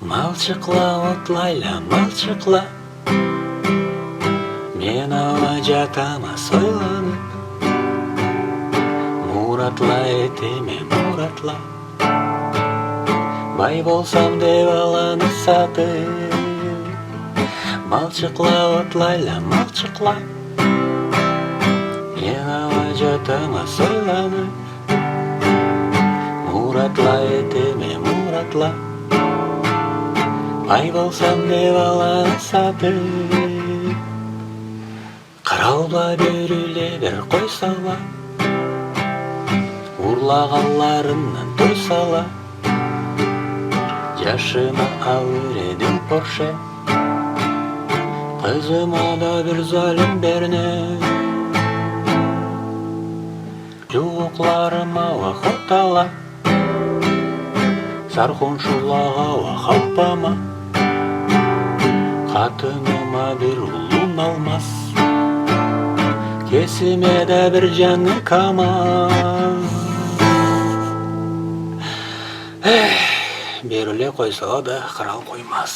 Малчыкла отлайла, малчыкла, мен ала жатама сойланып. Муратла этеме, муратла, бай болсам деп аланы сатып. Малчыкла отлайла, малчыкла, мен ала жатама сойланып. Муратла этеме, муратла, бай болсам деп аланы сатып. Каралба бөрүле бер кой сала, урлаганларымнан той сала. Жашыма алыредим Порше, кызыма да бир залим берне. Жуукларыма охотала, сархун шулага хаппама. Катыныма бир улун алмас, кесиме да бир жаңы КамАЗ. Беріле қойса да қырал қоймас.